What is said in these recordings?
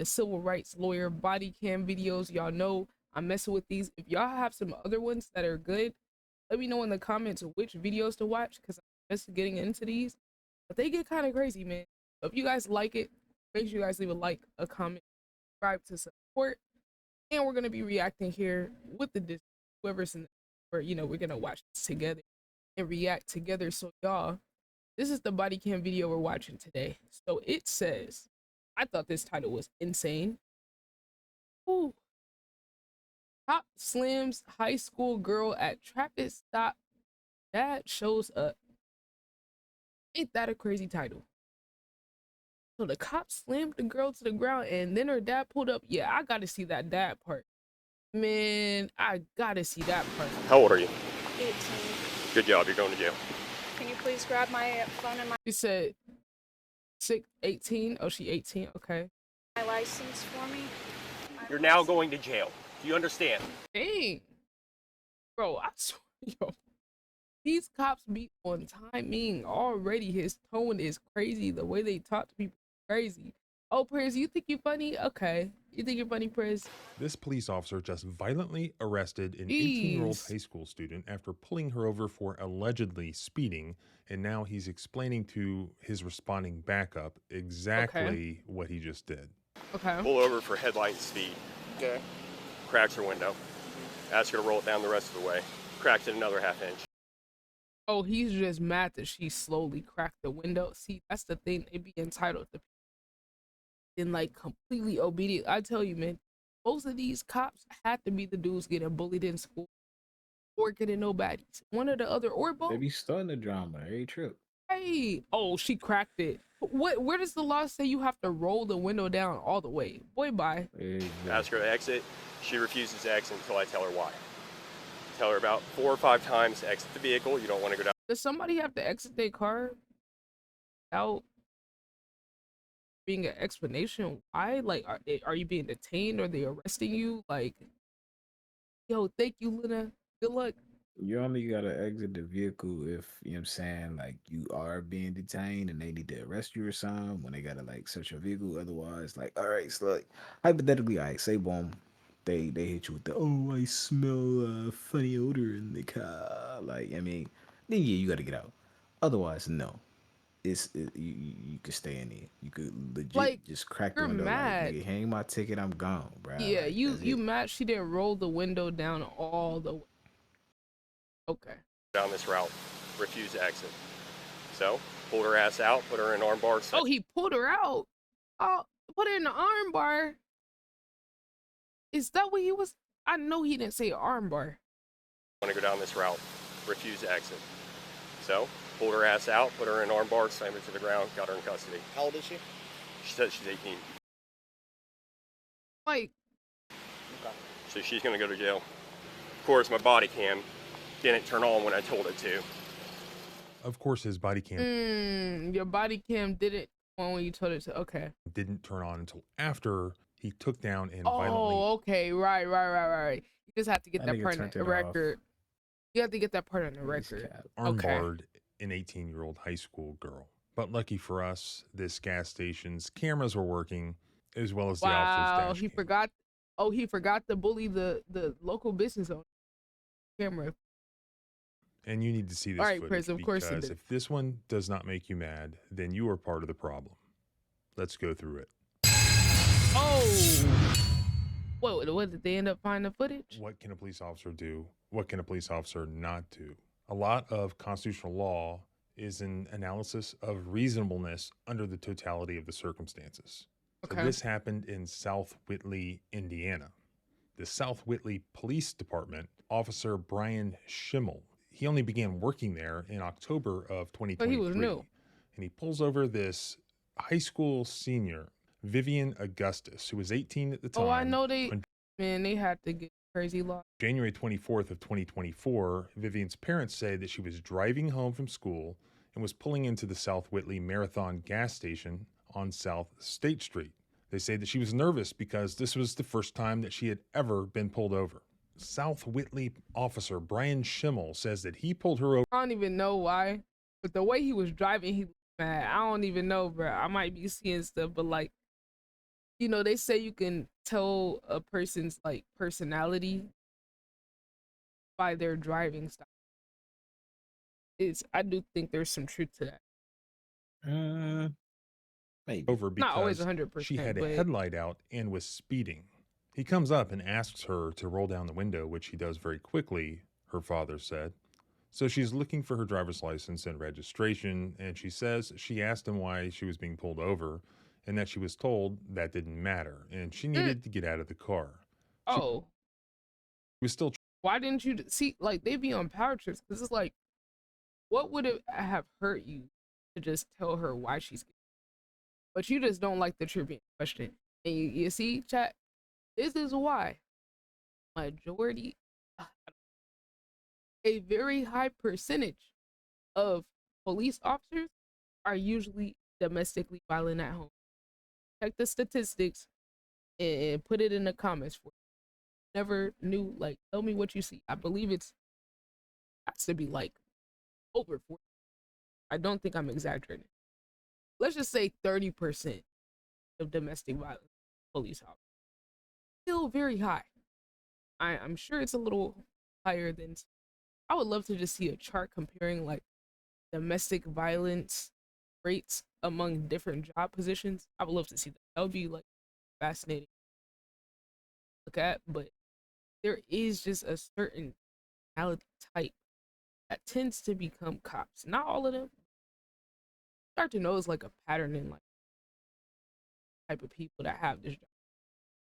the civil rights lawyer body cam videos. Y'all know I'm messing with these. If y'all have some other ones that are good, let me know in the comments which videos to watch, because I'm just getting into these. But they get kind of crazy, man. So if you guys like it, make sure you guys leave a like, a comment, subscribe to support. And we're gonna be reacting here with the whoever's in the, or we're gonna watch this together and react together. So y'all, this is the body cam video we're watching today. So it says, I thought this title was insane. Ooh. Top slams high school girl at traffic stop. Dad shows up. Ain't that a crazy title? So the cop slammed the girl to the ground and then her dad pulled up. Yeah, I gotta see that dad part. Man, I gotta see that part. How old are you? 18. Good job, you're going to jail. Can you please grab my phone and She said 18. Oh, she 18. Okay. my license for me? You're now going to jail. Do you understand? Dang. Bro, I swear, yo. These cops be on timing already. His tone is crazy. The way they talk to people is crazy. Oh, Priz, you think you're funny? Okay. You think you're funny, Priz? This police officer just violently arrested an 18-year-old high school student after pulling her over for allegedly speeding, and now he's explaining to his responding backup exactly what he just did. Okay. Pull over for headlight and speed. Okay. Cracks her window. Ask her to roll it down the rest of the way. Cracked it another half inch. Oh, he's just mad that she slowly cracked the window. See, that's the thing. They be entitled to and like completely obedient. I tell you, man, most of these cops had to be the dudes getting bullied in school or getting no baddies. One or the other, or both. They be starting the drama every trip. Hey, oh, she cracked it. What? Where does the law say you have to roll the window down all the way? Boy, bye. Exactly. Ask her to exit. She refuses to exit until I tell her why. Tell her about 4 or 5 times to exit the vehicle. You don't want to go down. Does somebody have to exit their car without being an explanation why? Like, are you being detained? Or are they arresting you? Like, yo, thank you, Luna. Good luck. You only gotta exit the vehicle if, you know what I'm saying, like you are being detained and they need to arrest you or something when they gotta like search your vehicle. Otherwise, like, all right, so like hypothetically, all right, say boom, they hit you with the I smell a funny odor in the car. Like, I mean, then yeah, you gotta get out. Otherwise, no. You could stay in there. You could legit Like, just crack the you're window mad. like, nigga, hang my ticket, I'm gone, bro. Yeah, Like, you mad she didn't roll the window down all the way. Okay. Down this route. Refuse to exit. So, pulled her ass out, put her in arm bar. Oh, he pulled her out. Oh, put her in the arm bar. Is that what he was? I know he didn't say arm bar. Want to go down this route. Refuse to exit. So, pulled her ass out, put her in arm bar, slammed her to the ground, got her in custody. How old is she? She said she's 18. Like, Okay. So she's going to go to jail. Of course, my body cam didn't turn on when I told it to. Of course, his body cam your body cam didn't on when you told it to. Okay. didn't turn on until after he took down and Oh, violently okay. Right. You just have to get That that nigga part on turned the it off. record. You have to get that part on the This record. cat. armbarred an 18-year-old high school girl. But lucky for us, this gas station's cameras were working, as well as the officer's Wow, dash he cam. forgot. Oh, he forgot to bully the local business owner. Camera. And you need to see this All right, footage Chris, of course he because did. if this one does not make you mad, then you are part of the problem. Let's go through it. Oh. What did they end up finding the footage? What can a police officer do? What can a police officer not do? A lot of constitutional law is an analysis of reasonableness under the totality of the circumstances. So Okay. this happened in South Whitley, Indiana. The South Whitley Police Department, Officer Brian Schimmel, he only began working there in October of 2023. he was new. And he pulls over this high school senior, Vivian Augustus, who was 18 at the time. Oh, I know they. On Man, they had to get crazy law. January 24th of 2024, Vivian's parents say that she was driving home from school and was pulling into the South Whitley Marathon gas station on South State Street. They say that she was nervous because this was the first time that she had ever been pulled over. South Whitley officer Brian Schimmel says that he pulled her over. I don't even know why, but the way he was driving, he was mad. I don't even know, bro. I might be seeing stuff, but like, You know, they say you can tell a person's like personality by their driving style. I do think there's some truth to that. Uh, maybe. over Not always because she 100%, had a but headlight out and was speeding. He comes up and asks her to roll down the window, which she does very quickly, her father said. So she's looking for her driver's license and registration, and she says she asked him why she was being pulled over and that she was told that didn't matter and she mm, needed to get out of the car. She oh, was still why didn't you see? Like they be on power trips because it's like, what would it have hurt you to just tell her why she's? But you just don't like the trivia question, and you see, chat. This is why majority, a very high percentage of police officers are usually domestically violent at home. Check the statistics and put it in the comments for you. Never knew, like, tell me what you see. I believe it's has to be like over 40. I don't think I'm exaggerating. Let's just say 30% of domestic violence police officers. Still very high. I'm sure it's a little higher than. I would love to just see a chart comparing like domestic violence rates among different job positions. I would love to see that. That would be like fascinating to look at. But there is just a certain personality type that tends to become cops. Not all of them. Start to notice like a pattern in like type of people that have this job.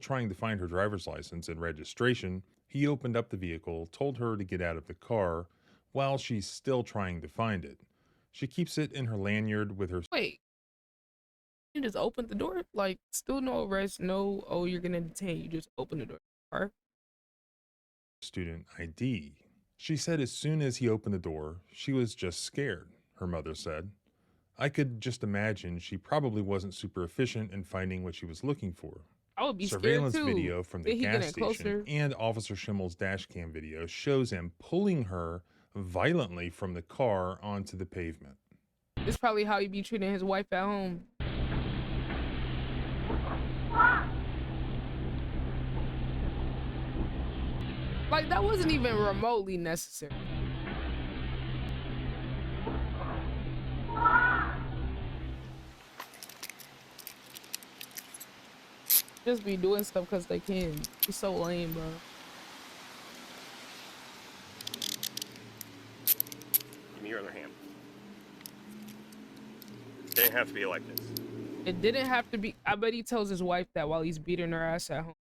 trying to find her driver's license and registration. He opened up the vehicle, told her to get out of the car while she's still trying to find it. She keeps it in her lanyard with her Wait, you just opened the door? Like, still no arrest, no, oh, you're gonna detain. You just open the door. student ID. She said as soon as he opened the door, she was just scared, her mother said. I could just imagine she probably wasn't super efficient in finding what she was looking for. I would be scared Surveillance too. video from the Did he get gas in station closer? and Officer Schimmel's dash cam video shows him pulling her violently from the car onto the pavement. This is probably how he be treating his wife at home. Like, that wasn't even remotely necessary. Just be doing stuff because they can. It's so lame, bro. Give me your other hand. It didn't have to be like this. It didn't have to be. I bet he tells his wife that while he's beating her ass at home.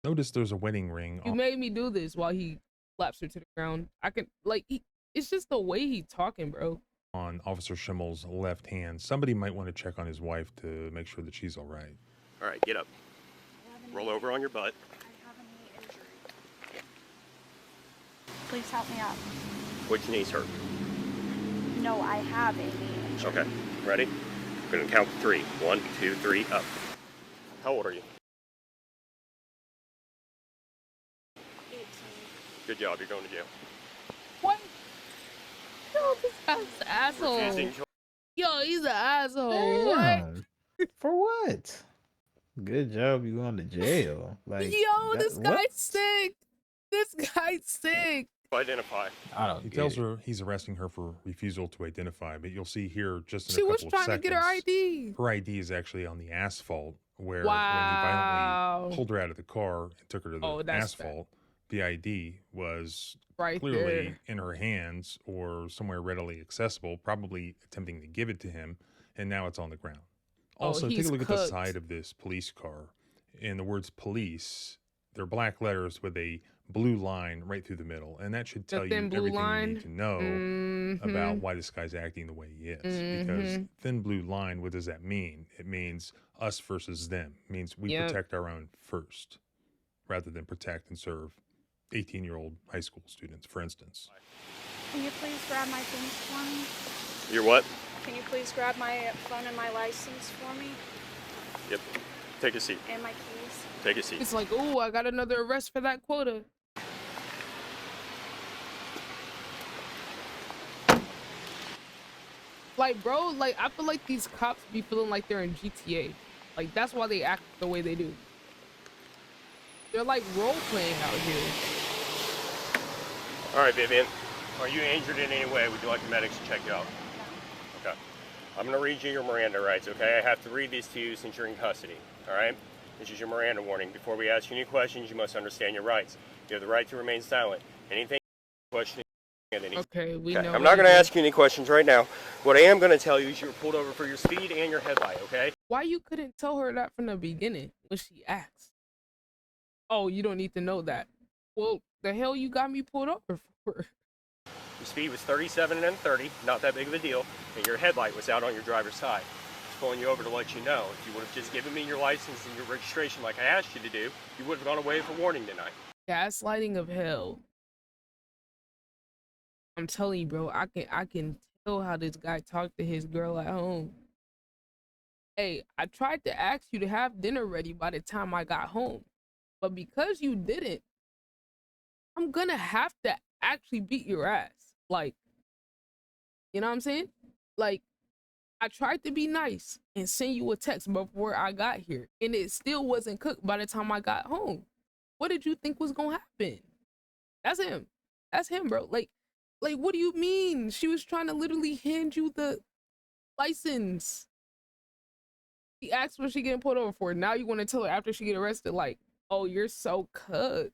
Notice there's a wedding ring You made me do this while he slaps her to the ground. I can, like, it's just the way he talking, bro. on Officer Schimmel's left hand. Somebody might want to check on his wife to make sure that she's all right. All right, get up. Roll over on your butt. I have a knee injury. Please help me up. Which knee's hurt? No, I have a knee injury. Okay, ready? I'm gonna count to 3. 1, 2, 3, up. How old are you? 18. Good job, you're going to jail. What? Yo, this guy's an asshole. Refusing to- Yo, he's an asshole. What? Damn. For what? Good job, you going to jail. Like, Yo, that- this what? guy's sick. This guy's sick. identify. I don't He get tells it. her he's arresting her for refusal to identify, but you'll see here just in She a was couple of trying to seconds. get her ID. Her ID is actually on the asphalt, where when Wow. he violently pulled her out of the car and took her to the Oh, that's bad. asphalt, the ID was Right clearly there. in her hands or somewhere readily accessible, probably attempting to give it to him, and now it's on the ground. Oh, Also, take he's a look at the cooked. side of this police car. And the words police, they're black letters with a blue line right through the middle. And that should tell you thin blue everything you line? need to know Mhm. about why this guy's acting the way he is. Because Mhm. thin blue line, what does that mean? It means us versus them. It means we Yep. protect our own first rather than protect and serve 18-year-old high school students, for instance. Can you please grab my things for me? You're what? Can you please grab my phone and my license for me? Yep. Take a seat. And my keys? Take a seat. It's like, oh, I got another arrest for that quota. Like, bro, like, I feel like these cops be feeling like they're in GTA. Like, that's why they act the way they do. They're like role playing out here. All right, Vivian. Are you injured in any way? Would you like the medics to check you out? Okay. I'm going to read you your Miranda rights, okay? I have to read these to you since you're in custody, all right? This is your Miranda warning. Before we ask you any questions, you must understand your rights. You have the right to remain silent. Anything questioning. Okay, we Okay, know. I'm not going to ask you any questions right now. What I am going to tell you is you were pulled over for your speed and your headlight, okay? Why you couldn't tell her that from the beginning when she asked? Oh, you don't need to know that. Well, the hell you got me pulled over for? Your speed was 37 and 30, not that big of a deal, and your headlight was out on your driver's side. Just pulling you over to let you know. If you would have just given me your license and your registration like I asked you to do, you would have gone away with a warning tonight. Gaslighting of hell. I'm telling you, bro, I can tell how this guy talked to his girl at home. Hey, I tried to ask you to have dinner ready by the time I got home, but because you didn't, I'm gonna have to actually beat your ass. Like, you know what I'm saying? Like, I tried to be nice and send you a text before I got here, and it still wasn't cooked by the time I got home. What did you think was gonna happen? That's him. That's him, bro. Like, what do you mean? She was trying to literally hand you the license. He asked what she getting pulled over for. Now you want to tell her after she get arrested, like, oh, you're so cooked.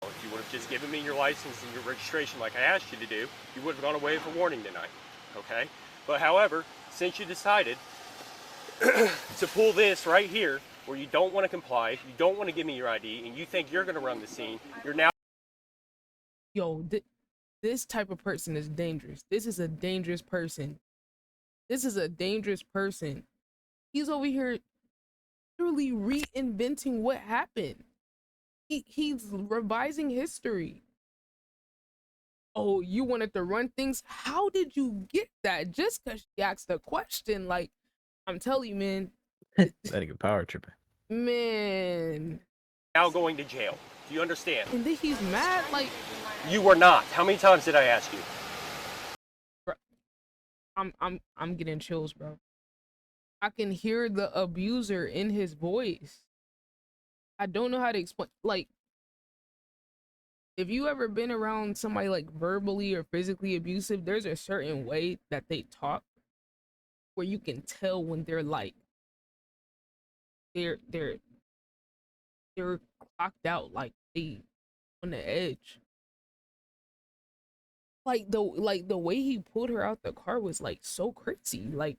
If you would have just given me your license and your registration like I asked you to do, you would have gone away with a warning tonight, okay? But however, since you decided to pull this right here, where you don't want to comply, you don't want to give me your ID, and you think you're going to run the scene, you're now... Yo, this type of person is dangerous. This is a dangerous person. This is a dangerous person. He's over here literally reinventing what happened. He's revising history. Oh, you wanted to run things? How did you get that? Just because she asked a question. Like, I'm telling you, man. That nigga power tripping. Man. now going to jail. Do you understand? And then he's mad, like... You were not. How many times did I ask you? Bro, I'm getting chills, bro. I can hear the abuser in his voice. I don't know how to explain. Like, if you ever been around somebody like verbally or physically abusive, there's a certain way that they talk where you can tell when they're like they're clocked out, like they on the edge. Like the way he pulled her out the car was like so crazy. Like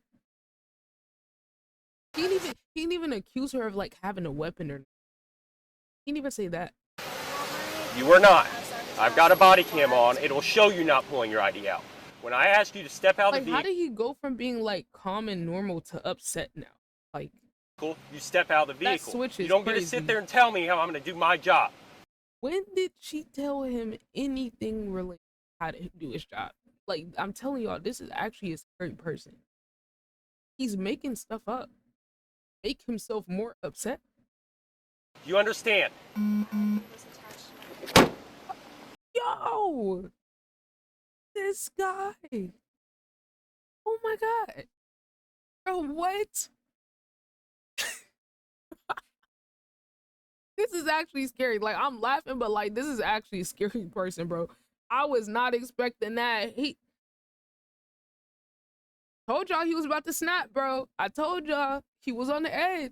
he didn't even accuse her of like having a weapon, or he didn't even say that. You were not. I've got a body cam on. It'll show you not pulling your ID out. When I asked you to step out of the Like, how did he go from being like calm and normal to upset now? Like, vehicle, you step out of the that vehicle. switch You is don't get to crazy. sit there and tell me how I'm going to do my job. When did she tell him anything related to how to do his job? Like, I'm telling y'all, this is actually a scary person. He's making stuff up, make himself more upset. You understand? Yo, this guy. Oh my God. Bro, what? This is actually scary. Like, I'm laughing, but like, this is actually a scary person, bro. I was not expecting that. He told y'all he was about to snap, bro. I told y'all he was on the edge.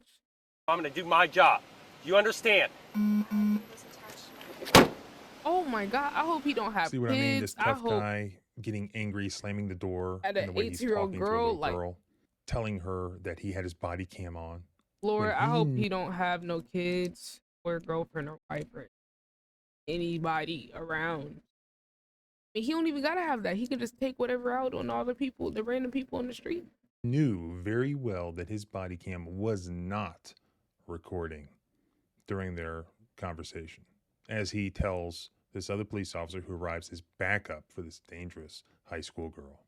I'm going to do my job. You understand? Oh my God. I hope he don't have See what kids. I mean? This tough hope guy getting angry, slamming the door, at and an the way he's 18-year-old talking to a girl, little like, girl, telling her that he had his body cam on. Lord, when I hope he he don't have no kids or girlfriend or wife or anybody around. I mean, he don't even gotta have that. He could just take whatever out on all the people, the random people on the street. Knew very well that his body cam was not recording during their conversation, as he tells this other police officer who arrives as backup for this dangerous high school girl.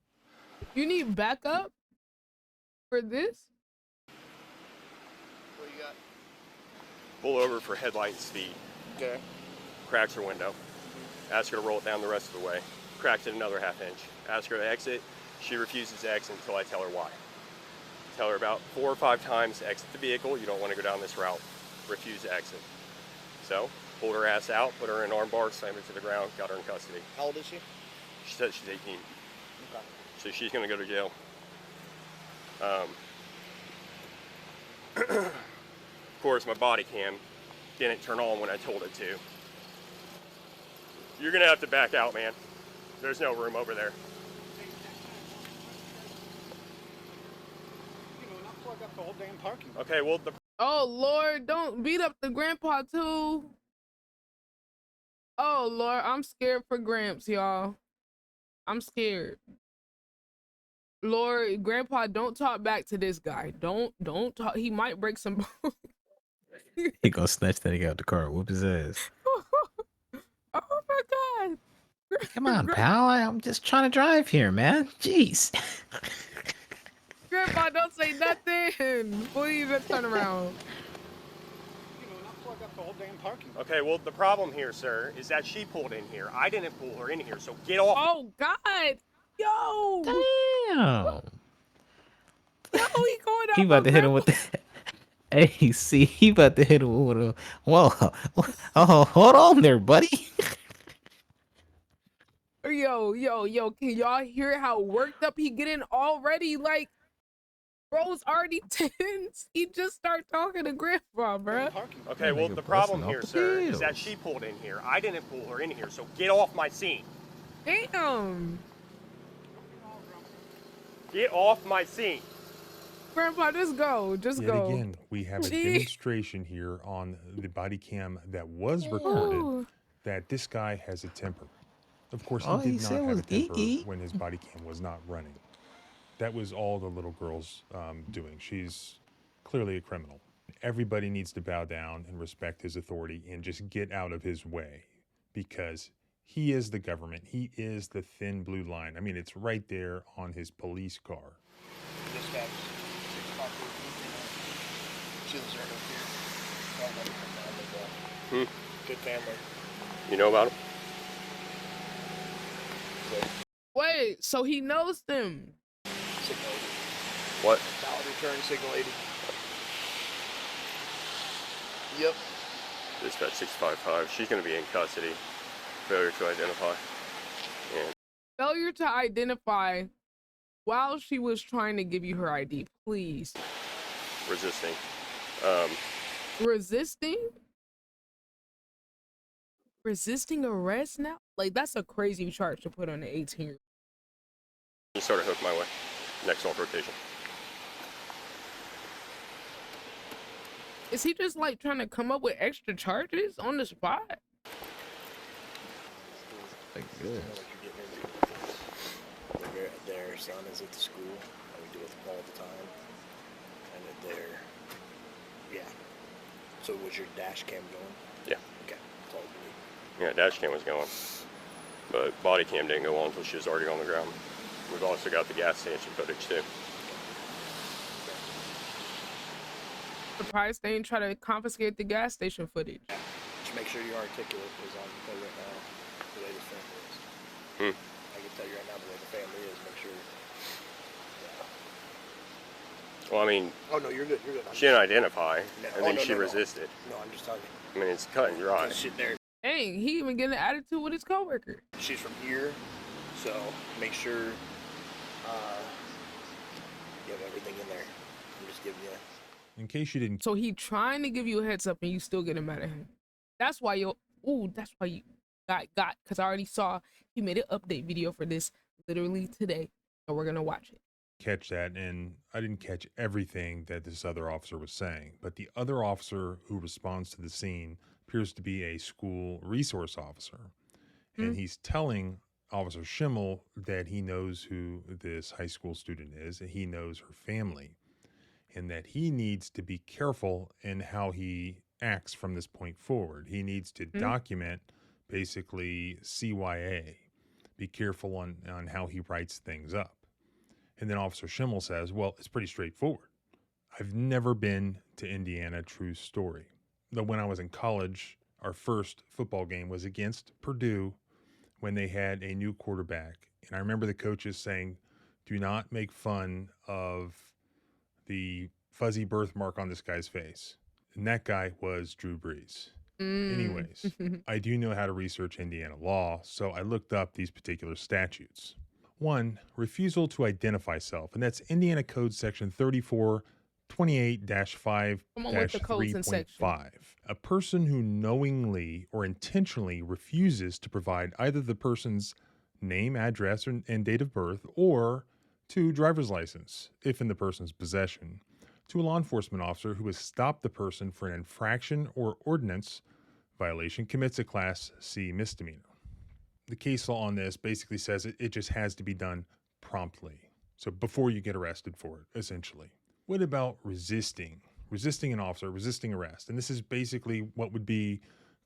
You need backup for this? What you got? Pull over for headlight and speed. Okay. Cracks her window. Ask her to roll it down the rest of the way. Cracks it another half inch. Ask her to exit. She refuses to exit until I tell her why. tell her about 4 or 5 times, exit the vehicle. You don't want to go down this route. Refuse to exit. So, pulled her ass out, put her in an arm bar, slammed her to the ground, got her in custody. How old is she? She said she's 18. Okay. So she's going to go to jail. Of course, my body cam didn't turn on when I told it to. You're going to have to back out, man. There's no room over there. Not plug up the whole damn parking. Okay, well, the Oh Lord, don't beat up the grandpa too. Oh Lord, I'm scared for Gramps, y'all. I'm scared. Lord, grandpa, don't talk back to this guy. Don't talk. He might break some bones. He gonna snatch that nigga out the car, whoop his ass. Oh my God. Come on, pal. I'm just trying to drive here, man. Jeez. Grandpa, don't say nothing. Please, let's turn around. Not plug up the whole damn parking. okay, well, the problem here, sir, is that she pulled in here. I didn't pull her in here, so get off. Oh God. Yo. Damn. Yo, he going out. He about to hit him with the. Hey, see, he about to hit him with a. Whoa. Oh, hold on there, buddy. Yo, can y'all hear how worked up he getting already? Like, bro's already tense. He just start talking to grandpa, bruh. Okay, well, the problem here, sir, is that she pulled in here. I didn't pull her in here, so get off my scene. Damn. Get off my scene. Grandpa, just go. Just Yet go. again, we have a demonstration here on the body cam that was recorded Oh. that this guy has a temper. Of course, All he he did said not have was a temper "Ee-ee." when his body cam was not running. That was all the little girl's doing. She's clearly a criminal. Everybody needs to bow down and respect his authority and just get out of his way, because he is the government. He is the thin blue line. I mean, it's right there on his police car. Dispatch 652. She lives right up here. Good family. You know about him? Wait, so he knows them. Signal 80. What? Valid return, signal 80. Yep. Dispatch 655. She's going to be in custody. Failure to identify. And Failure to identify while she was trying to give you her ID, please. resisting. Resisting? Resisting arrest now? Like, that's a crazy charge to put on an 18-year-old. You sort of hooked my way. Next off rotation. Is he just like trying to come up with extra charges on the spot? Like, good. Their son is at the school, and we deal with them all the time. And that they're, yeah. So was your dash cam going? Yeah. Okay, that's all you need. Yeah, dash cam was going. But body cam didn't go on until she was already on the ground. We've also got the gas station footage too. Surprised they ain't try to confiscate the gas station footage. Just make sure you're articulate, because I can tell you right now the way the family is. I can tell you right now the way the family is. Make sure. Yeah. Well, I mean, Oh no, you're good. You're good. she didn't identify, No. and Oh, then no, she no, no. resisted. No, I'm just telling you. I mean, it's cut and dry. Just sit there. Dang, he even getting an attitude with his coworker. She's from here, so make sure you have everything in there. I'm just giving you. In case you didn't So he trying to give you a heads up and you still getting mad at him. That's why that's why you got, because I already saw he made an update video for this literally today. So we're gonna watch it. catch that, and I didn't catch everything that this other officer was saying, but the other officer who responds to the scene appears to be a school resource officer. And he's telling Officer Schimmel that he knows who this high school student is, and he knows her family, and that he needs to be careful in how he acts from this point forward. He needs to document basically CYA, be careful on how he writes things up. And then Officer Schimmel says, well, it's pretty straightforward. I've never been to Indiana, true story. Though when I was in college, our first football game was against Purdue when they had a new quarterback. And I remember the coaches saying, do not make fun of the fuzzy birthmark on this guy's face. And that guy was Drew Brees. Anyways, I do know how to research Indiana law, so I looked up these particular statutes. 1. Refusal to identify self, and that's Indiana Code Section 3428-5-3.5. A person who knowingly or intentionally refuses to provide either the person's name, address, and date of birth, or 2. Driver's license, if in the person's possession, to a law enforcement officer who has stopped the person for an infraction or ordinance violation commits a Class C misdemeanor. The case law on this basically says it just has to be done promptly. So before you get arrested for it, essentially. What about resisting? Resisting an officer, resisting arrest. And this is basically what would be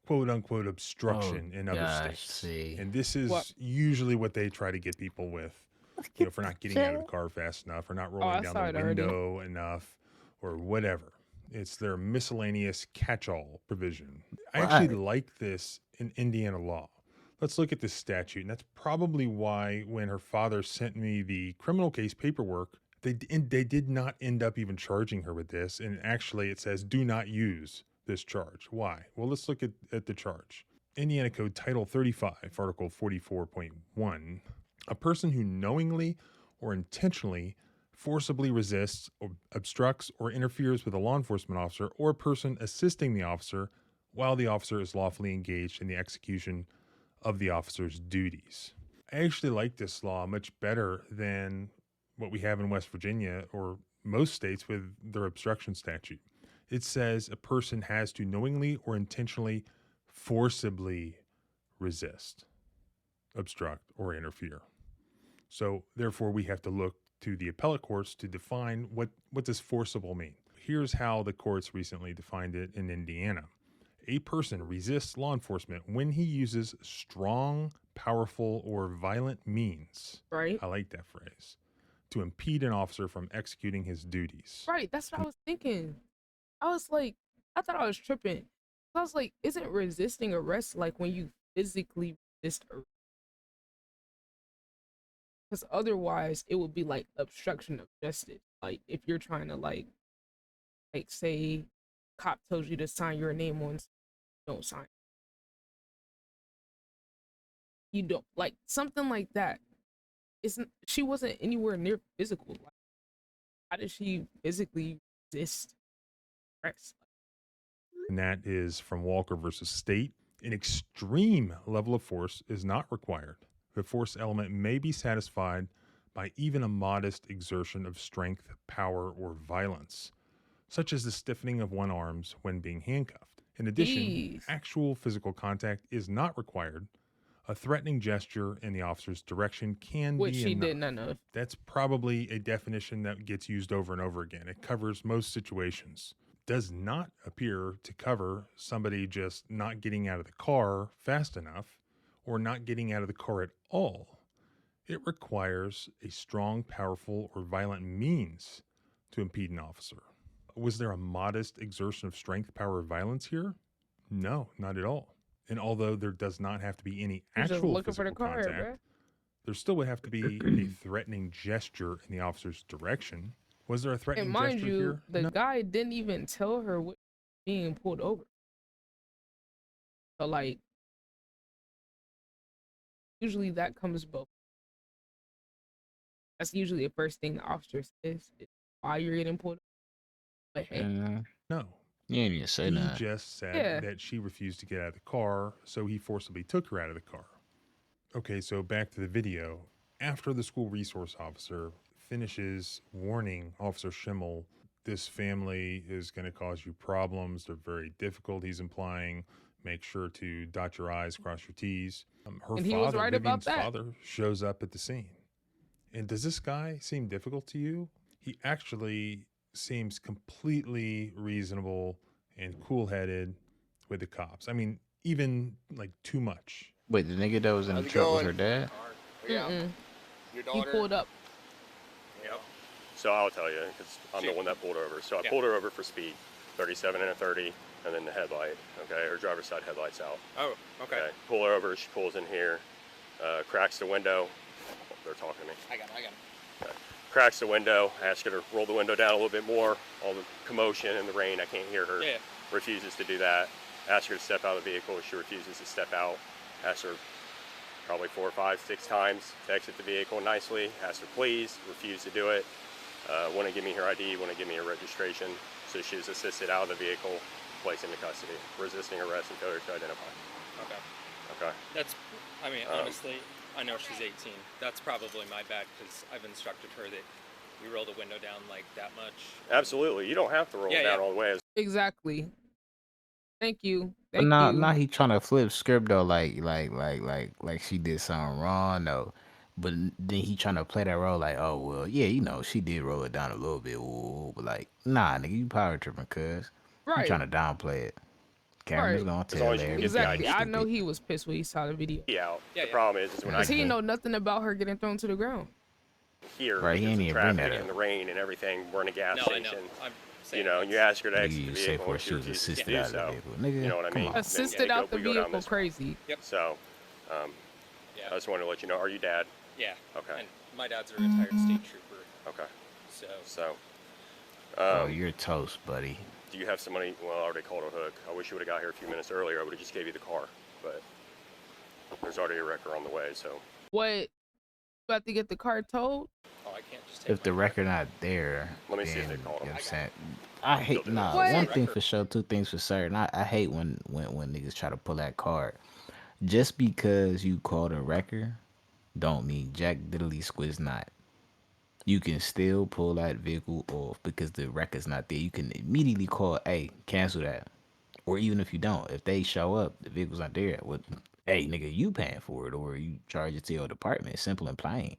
quote unquote obstruction in other states. And this is usually what they try to get people with, for not getting out of the car fast enough, or not rolling down the window enough, or whatever. It's their miscellaneous catch-all provision. I actually like this in Indiana law. Let's look at this statute, and that's probably why when her father sent me the criminal case paperwork, they did not end up even charging her with this, and actually it says do not use this charge. Why? Well, let's look at the charge. Indiana Code Title 35, Article 44.1, a person who knowingly or intentionally forcibly resists or obstructs or interferes with a law enforcement officer or a person assisting the officer while the officer is lawfully engaged in the execution of the officer's duties. I actually like this law much better than what we have in West Virginia or most states with their obstruction statute. It says a person has to knowingly or intentionally forcibly resist, obstruct, or interfere. So therefore we have to look to the appellate courts to define what does forcible mean. Here's how the courts recently defined it in Indiana. A person resists law enforcement when he uses strong, powerful, or violent means. Right. I like that phrase. To impede an officer from executing his duties. Right. That's what I was thinking. I was like, I thought I was tripping. I was like, isn't resisting arrest like when you physically resist arrest? Because otherwise it would be like obstruction of justice. Like if you're trying to like say cop tells you to sign your name on, don't sign. You don't, like something like that. She wasn't anywhere near physical. Like, how did she physically resist arrest? And that is from Walker versus State. An extreme level of force is not required. The force element may be satisfied by even a modest exertion of strength, power, or violence, such as the stiffening of one's arms when being handcuffed. In addition, actual physical contact is not required. A threatening gesture in the officer's direction can be enough. Which she did none of. That's probably a definition that gets used over and over again. It covers most situations. Does not appear to cover somebody just not getting out of the car fast enough or not getting out of the car at all. It requires a strong, powerful, or violent means to impede an officer. Was there a modest exertion of strength, power, or violence here? No, not at all. And although there does not have to be any actual physical contact, there still would have to be a threatening gesture in the officer's direction. Was there a threatening gesture here? And mind you, the guy didn't even tell her what being pulled over. So like, usually that comes both. That's usually the first thing the officer says is why you're getting pulled over. But hey, no. You didn't even say that. He just said that she refused to get out of the car, so he forcibly took her out of the car. Okay, so back to the video. After the school resource officer finishes warning Officer Schimmel, this family is going to cause you problems. They're very difficult, he's implying. Make sure to dot your I's, cross your T's. Her and he father, was right Vivian's about that. father, shows up at the scene. And does this guy seem difficult to you? He actually seems completely reasonable and cool-headed with the cops. I mean, even like too much. Wait, the nigga that was in the truck was her dad? Yeah. Your daughter? He pulled up. Yep. So I'll tell you, because I'm the one that pulled over. So I pulled her over for speed, 37 and a 30, and then the headlight, okay? Her driver's side headlight's out. Oh, okay. Pull her over, she pulls in here, cracks the window. They're talking to me. I got him. Okay. cracks the window. I ask her to roll the window down a little bit more. All the commotion and the rain, I can't hear her. Yeah. Refuses to do that. Ask her to step out of the vehicle. She refuses to step out. Ask her probably 4, 5, 6 times to exit the vehicle nicely. Ask her please. Refuse to do it. Want to give me her ID. Want to give me her registration. So she was assisted out of the vehicle, placed into custody, resisting arrest and failure to identify. Okay. Okay. That's, I mean, honestly, I know she's 18. That's probably my bad because I've instructed her that we roll the window down like that much. Absolutely. You don't have to roll it down all the way. Exactly. Thank you. But Thank now, you. now he trying to flip script though, like she did something wrong though. But then he trying to play that role like, oh well, yeah, you know, she did roll it down a little bit, but like, nah, nigga, you power tripping, cuz you Right. trying to downplay it. Cameron's Right. gonna As tell long as you can get the Exactly. ID. I know he was pissed when he saw the video. Out. Yeah, The problem is when I Cause he didn't know nothing about her getting thrown to the ground. hear Right, he because ain't of even bring traffic that and the up. rain and everything, we're in a gas No, I know. station. I'm saying You know, and you ask her to Nigga, exit the you say vehicle for and she she was refuses to assisted do out of the so. vehicle. Nigga, You know what I come mean? on. And Assisted then out the we go down vehicle, this road. crazy. So, Yeah. I just wanted to let you know, are you dad? Yeah. Okay. And my dad's a retired state trooper, Okay. so. Oh, you're toast, buddy. Do you have somebody? Well, I already called a hook. I wish you would have got here a few minutes earlier. I would have just gave you the car, but there's already a wrecker on the way. So What? About to get the car towed? Oh, I can't just take If the record not there, let me see then, if they called you know him. what I'm saying? I hate nah. What? One thing for sure, two things for certain. I hate when niggas try to pull that card. Just because you called a wrecker, don't mean jack diddly squiz not. You can still pull that vehicle off because the record's not there. You can immediately call, hey, cancel that. Or even if you don't, if they show up, the vehicle's not there. Well, hey, nigga, you paying for it, or you charge it to your department. Simple and plain.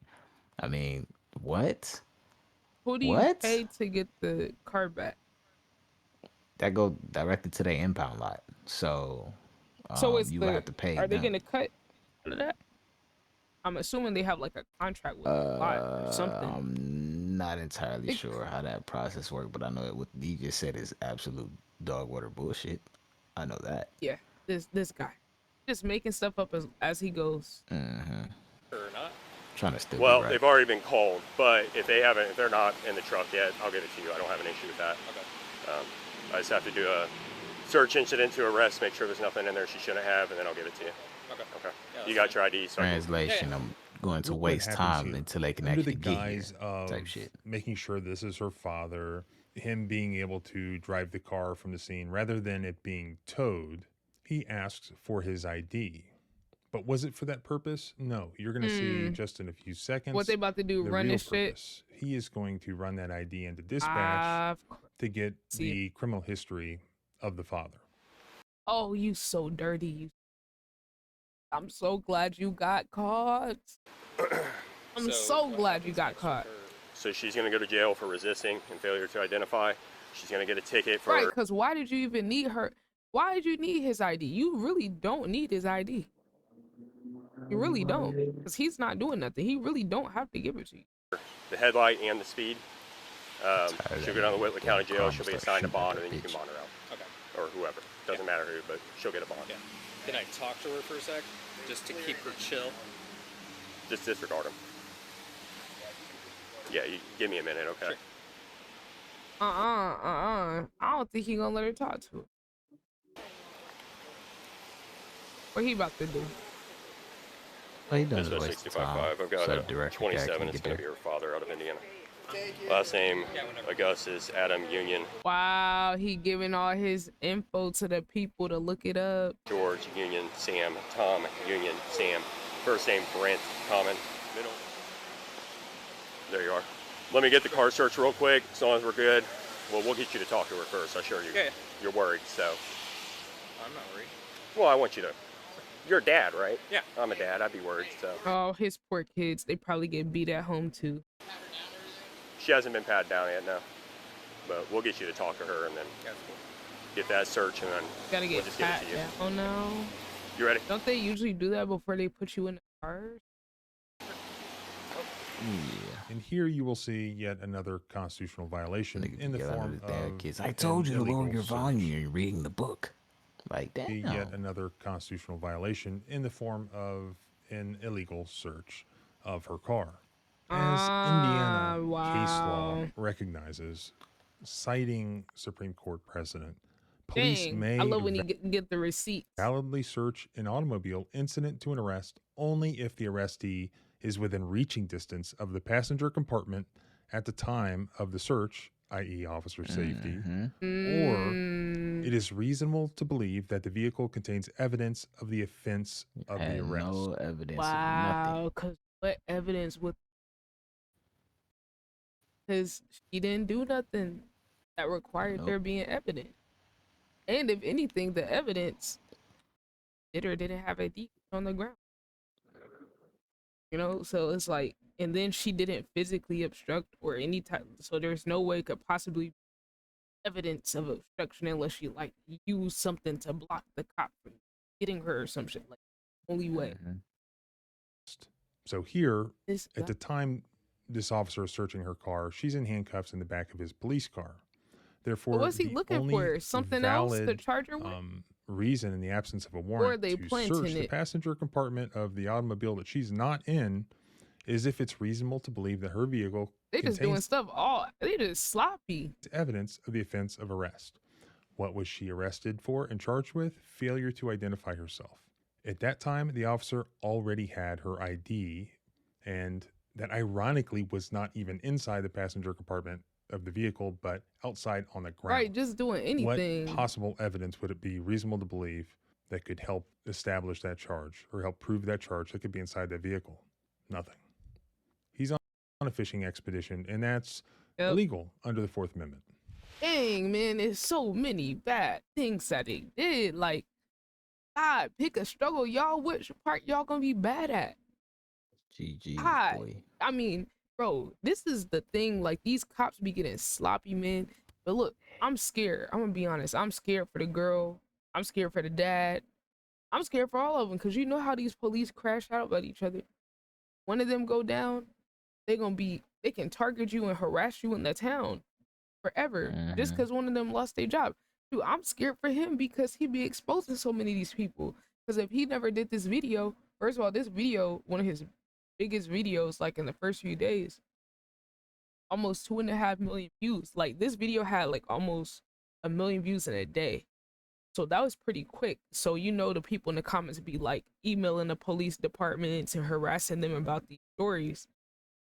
I mean, what? Who do you What? pay to get the car back? That go directly to their impound lot. So, So it's you would the. have to pay Are they them. gonna cut out of that? I'm assuming they have like a contract with the lot or something. I'm not entirely It- sure how that process works, but I know that what you just said is absolute dog water bullshit. I know that. Yeah, this guy, just making stuff up as he goes. Mm-hmm. Or not. Trying to still well, be right. they've already been called, but if they're not in the truck yet, I'll give it to you. I don't have an issue with that. Okay. I just have to do a search incident to arrest, make sure there's nothing in there she shouldn't have, and then I'll give it to you. Okay. Okay. Yeah, You that's got your ID, so I can- Translation, I'm going to Look what waste happens time here. until they can Under actually the get here. guise of Type shit. making sure this is her father, him being able to drive the car from the scene rather than it being towed, he asks for his ID. But was it for that purpose? No. You're going to see just in a few seconds. What they about to do? the Run real this shit? purpose. He is going to run that ID into dispatch to get See. the criminal history of the father. Oh, you so dirty. You. I'm so glad you got caught. I'm so what glad you happens got next caught. with her? So she's going to go to jail for resisting and failure to identify. She's going to get a ticket for Right, because why did you even need her? Why did you need his ID? You really don't need his ID. You really don't, because he's not doing nothing. He really don't have to give it to you. the headlight and the speed. Tired She'll of go down to that Whitley damn County Jail. crime She'll be start assigned a shooting bond, at and then you that can bitch. bond her out. Okay. Or whoever. Doesn't matter who, but she'll get a bond. Yeah. Can I talk to her for a sec, just to keep her chill? Just disregard him. Yeah, you give me a minute, okay? Sure. I don't think he gonna let her talk to her. What he about to do? Well, he does Business waste time. 65.5. I've got So a the director 27. can It's get going to there. be her father out of Indiana. Last name, Augustus Adam Union. Wow, he giving all his info to the people to look it up. George Union Sam. Tom Union Sam. First name Brent Common. Middle. There you are. Let me get the car search real quick. As long as we're good. Well, we'll get you to talk to her first. I assure you. Yeah. You're worried, so. I'm not worried. Well, I want you to. You're a dad, right? Yeah. I'm a dad. I'd be worried, so. Oh, his poor kids. They probably get beat at home too. She hasn't been patted down yet, no. But we'll get you to talk to her and then Yeah, that's cool. get that search and then Gotta we'll get just give it pat to you. down. Oh no. You ready? Don't they usually do that before they put you in the car? Yeah. And here you will see yet another constitutional violation Niggas in the yell under form the damn of kids. I an told you to lower illegal your volume. search. You're reading the book. Like that. Yet another constitutional violation in the form of an illegal search of her car. As Indiana case law Wow. recognizes, citing Supreme Court precedent, police Dang. I may love when you get the receipts. validly search an automobile incident to an arrest only if the arrestee is within reaching distance of the passenger compartment at the time of the search, i.e., officer safety, or Mm, it is reasonable to believe that the vehicle contains evidence of the offense of the Had arrest. no evidence of nothing. wow. Cause what evidence would? Cause she didn't do nothing that required Nope. there being evidence. And if anything, the evidence did or didn't have a defect on the ground. You know, so it's like, and then she didn't physically obstruct or any type. So there's no way it could possibly be evidence of obstruction unless she like used something to block the cop from getting her or some shit. Like only way. Mhm. So here, This at the time this officer is searching her car, she's in handcuffs in the back of his police car. Therefore, what's he the looking only for? Something else to valid charge her with? reason in the absence of a Or are warrant they to planting search the it? passenger compartment of the automobile that she's not in is if it's reasonable to believe that her vehicle They just doing contains stuff all they just sloppy. evidence of the offense of arrest. What was she arrested for and charged with? Failure to identify herself. At that time, the officer already had her ID, and that ironically was not even inside the passenger compartment of the vehicle, but outside on the ground. Right, just doing anything. What possible evidence would it be reasonable to believe that could help establish that charge or help prove that charge that could be inside that vehicle? Nothing. He's on a fishing expedition, and that's Yep. illegal under the Fourth Amendment. Dang, man, there's so many bad things that they did. Like, God, pick a struggle, y'all. Which part y'all gonna be bad at? GG, God, boy. I mean, bro, this is the thing. Like, these cops be getting sloppy, man. But look, I'm scared. I'm gonna be honest. I'm scared for the girl. I'm scared for the dad. I'm scared for all of them because you know how these police crash out at each other. One of them go down, they can target you and harass you in the town forever just Mhm. because one of them lost their job. Dude, I'm scared for him because he be exposing so many of these people. Because if he never did this video, first of all, this video, one of his biggest videos, like in the first few days, almost 2.5 million views. Like this video had like almost 1 million views in a day. So that was pretty quick. So you know the people in the comments be like emailing the police departments and harassing them about these stories.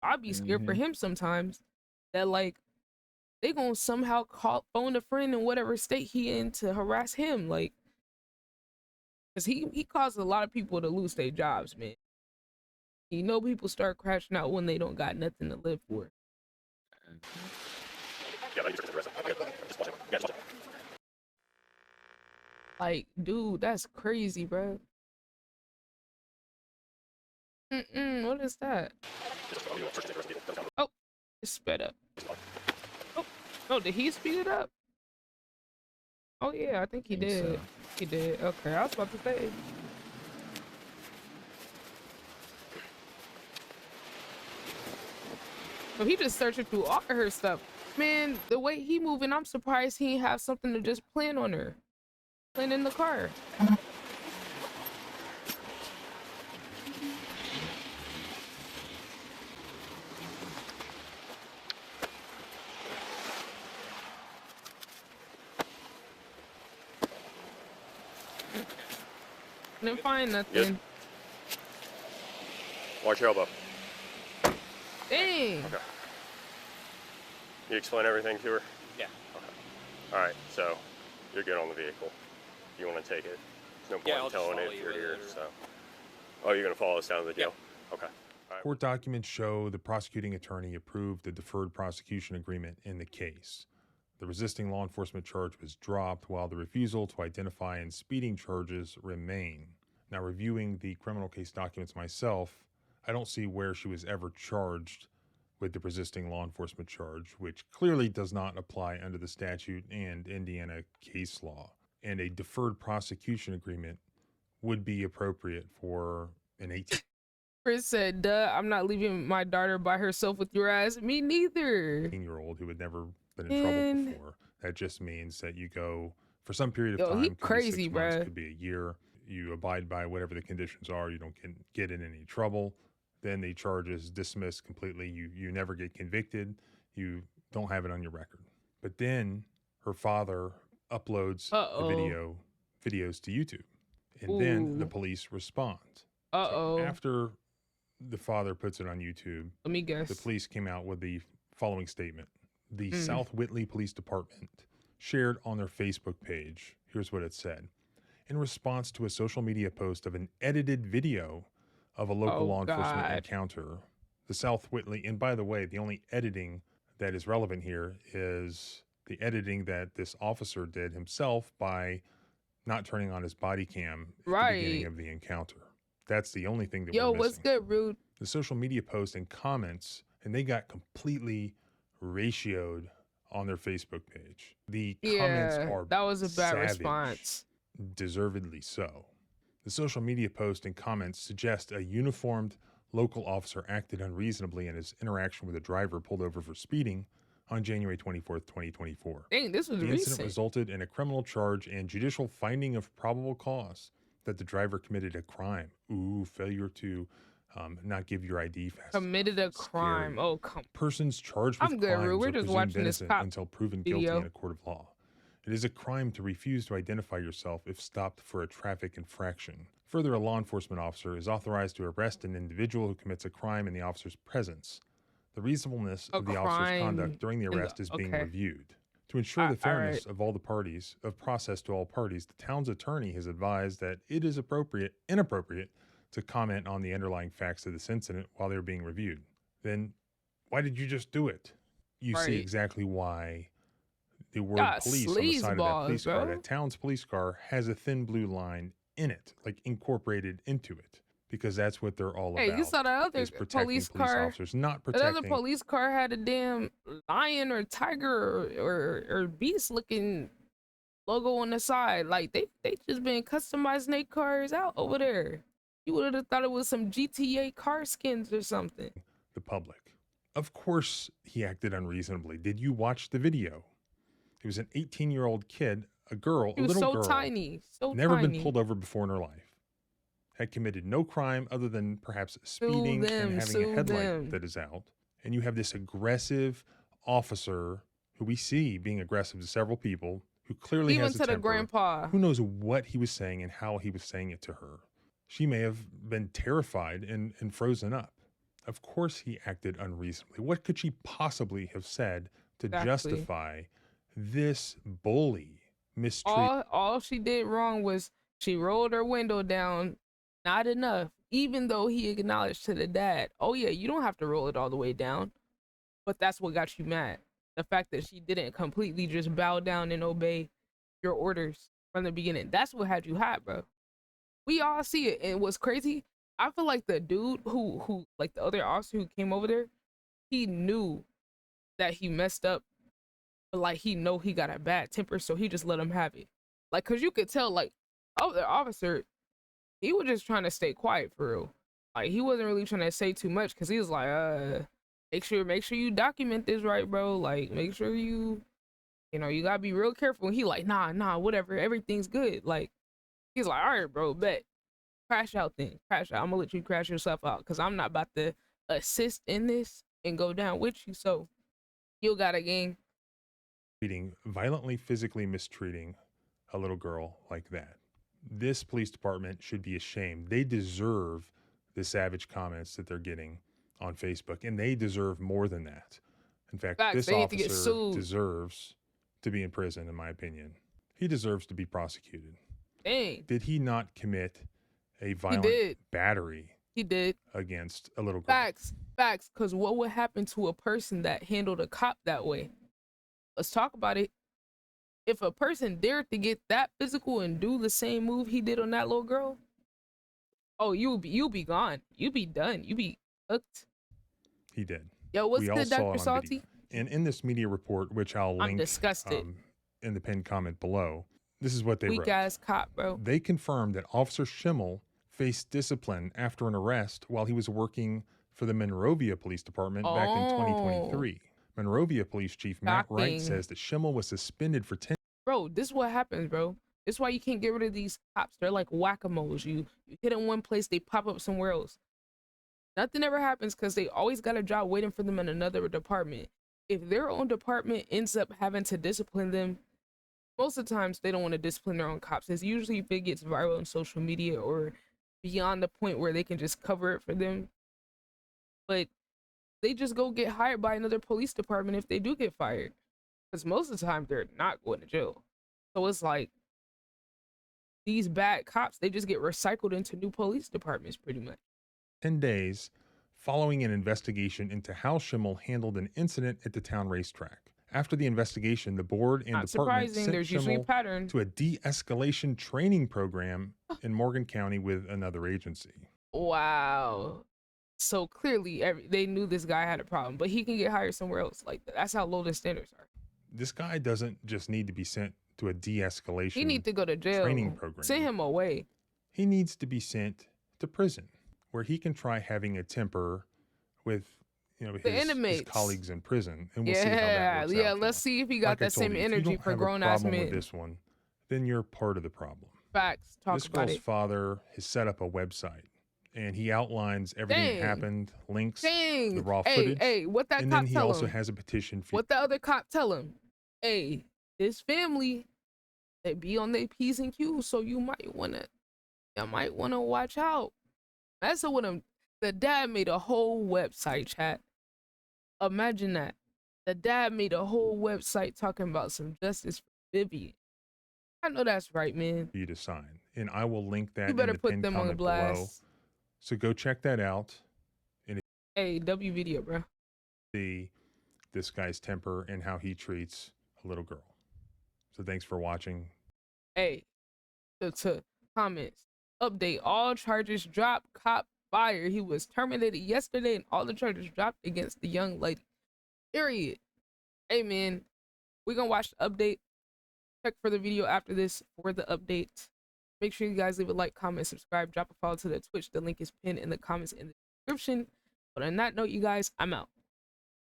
I'd be scared for Mhm. him sometimes that like they gonna somehow phone a friend in whatever state he in to harass him, like, cause he caused a lot of people to lose their jobs, man. You know, people start crashing out when they don't got nothing to live for. Like, dude, that's crazy, bro. What is that? Oh, it sped up. Oh, no, did he speed it up? Oh yeah, I think he Think did. so. He did. Okay, I was about to say. So he just searching through all of her stuff. Man, the way he moving, I'm surprised he ain't have something to just plant on her. Plant in the car. Didn't find nothing. Watch your elbow. Dang. Okay. You explain everything to her? Yeah. All right, so you're good on the vehicle. You want to take it? There's no Yeah, point I'll in towing just it follow if you you're here. later. So, oh, you're gonna follow us down to the jail? Okay. All right. Court documents show the prosecuting attorney approved the deferred prosecution agreement in the case. The resisting law enforcement charge was dropped while the refusal to identify and speeding charges remain. Now, reviewing the criminal case documents myself, I don't see where she was ever charged with the resisting law enforcement charge, which clearly does not apply under the statute and Indiana case law. And a deferred prosecution agreement would be appropriate for an 18 Chris said, duh, I'm not leaving my daughter by herself with your ass. Me neither. year-old who had never been in trouble Man. before. That just means that you go for some period of Yo, time, he could crazy, be 6 months, bruh. could be a year. You abide by whatever the conditions are. You don't get in any trouble. then the charge is dismissed completely. You never get convicted. You don't have it on your record. But then her father uploads the Uh-oh. videos to YouTube, and then the Ooh. police respond. So Uh-oh. after the father puts it on YouTube, Let me the guess. police came out with the following statement. The Mm. South Whitley Police Department shared on their Facebook page. Here's what it said. In response to a social media post of an edited video of a local law enforcement encounter, the South Whitley, and by the way, the only editing that is relevant here is the editing that this officer did himself by not turning on his body cam at the beginning of the encounter. That's the only thing that we're missing. What's good, Rude? The social media post and comments, and they got completely ratioed on their Facebook page. The comments are that was a bad savage, response. deservedly so. The social media post and comments suggest a uniformed local officer acted unreasonably in his interaction with a driver pulled over for speeding on January 24th, 2024. Dang, this was The recent. incident resulted in a criminal charge and judicial finding of probable cause that the driver committed a crime. Failure to not give your ID fast. Committed a crime. Scary. Oh, come. Persons charged with I'm good, crimes Rue. We're are just presumed watching this innocent cop until proven guilty video. in a court of law. It is a crime to refuse to identify yourself if stopped for a traffic infraction. Further, a law enforcement officer is authorized to arrest an individual who commits a crime in the officer's presence. The reasonableness of the officer's conduct during the arrest is being reviewed. To ensure the fairness of all the parties, of process to all parties, the town's attorney has advised that it is inappropriate to comment on the underlying facts of this incident while they're being reviewed. Then why did you just do it? You see exactly why the word police on the side of that police car, that town's police car, has a thin blue line in it, like incorporated into it, because that's what they're all about. Hey, you saw that other police car? Officers, not protecting. That other police car had a damn lion or tiger or beast looking logo on the side. Like they just been customizing their cars out over there. You would have thought it was some GTA car skins or something. The public. Of course he acted unreasonably. Did you watch the video? He was an 18-year-old kid, a girl, a little girl. So tiny. Never been pulled over before in her life. Had committed no crime other than perhaps speeding and having a headlight that is out. And you have this aggressive officer who we see being aggressive to several people, who clearly has a temper. Even to the grandpa. Who knows what he was saying and how he was saying it to her. She may have been terrified and frozen up. Of course he acted unreasonably. What could she possibly have said to justify this bully mistreatment? All she did wrong was she rolled her window down, not enough, even though he acknowledged to the dad, oh yeah, you don't have to roll it all the way down. But that's what got you mad. The fact that she didn't completely just bow down and obey your orders from the beginning. That's what had you hot, bro. We all see it. And what's crazy, I feel like the dude who like the other officer who came over there, he knew that he messed up, but like he know he got a bad temper, so he just let him have it. Like, cause you could tell, like, oh, the officer, he was just trying to stay quiet for real. Like, he wasn't really trying to say too much, cause he was like, make sure you document this right, bro. Like, make sure you know, you gotta be real careful. And he like, nah, whatever, everything's good. Like, he's like, all right, bro, bet. Crash out then. Crash out. I'm gonna let you crash yourself out because I'm not about to assist in this and go down with you. So you got a gang. Violently, physically mistreating a little girl like that. This police department should be ashamed. They deserve the savage comments that they're getting on Facebook, and they deserve more than that. In fact, this officer deserves to be in prison, in my opinion. He deserves to be prosecuted. Dang. Did he not commit a violent battery? He did. Against a little girl. Facts. Because what would happen to a person that handled a cop that way? Let's talk about it. If a person dared to get that physical and do the same move he did on that little girl, oh, you'll be gone. You be done. You be hooked. He did. Yo, what's good, Dr. Salty? And in this media report, which I'll link in the pinned comment below, this is what they wrote. Weak ass cop, bro. They confirmed that Officer Schimmel faced discipline after an arrest while he was working for the Monrovia Police Department back in 2023. Monrovia Police Chief Matt Wright says that Schimmel was suspended for 10. Bro, this is what happens, bro. This is why you can't get rid of these cops. They're like whack-a-moles. You hit them one place, they pop up somewhere else. Nothing ever happens because they always got a job waiting for them in another department. If their own department ends up having to discipline them, most of the times they don't want to discipline their own cops. It's usually if it gets viral on social media or beyond the point where they can just cover it for them. But they just go get hired by another police department if they do get fired. Because most of the time they're not going to jail. So it's like these bad cops, they just get recycled into new police departments pretty much. 10 days following an investigation into how Schimmel handled an incident at the town racetrack. After the investigation, the board and Not department surprising, sent there's usually a Schimmel pattern. to a de-escalation training program in Morgan County with another agency. Wow. So clearly they knew this guy had a problem, but he can get hired somewhere else. Like that's how low the standards are. This guy doesn't just need to be sent to a de-escalation He need to go to jail. training program. Send him away. He needs to be sent to prison, where he can try having a temper with his inmates. colleagues in prison, and we'll see how that works out for let's him. see if he got Like I that told same you, if you energy don't for have a grown ass problem with men. this one, then you're part of the problem. Facts. Talk This about girl's it. father has set up a website, and he outlines everything that Dang. happened, links Dang. the raw Hey, footage, hey, what that and cop then he tell also him? has a petition for What the other cop tell him? Hey, this family, they be on their P's and Q's, so you might wanna watch out. That's what him. The dad made a whole website, chat. Imagine that. The dad made a whole website talking about some justice for Vivian. I know that's right, man. you to sign, and I will link that You better in the put pinned them on comment below. blast. So go check that out. Hey, W video, bro. See this guy's temper and how he treats a little girl. So thanks for watching. Hey, to comments. Update. All charges dropped. Cop fired. He was terminated yesterday, and all the charges dropped against the young lady. Period. Hey, man. We're going to watch the update. Check for the video after this for the update. Make sure you guys leave a like, comment, subscribe, drop a follow to the Twitch. The link is pinned in the comments in the description. But on that note, you guys, I'm out.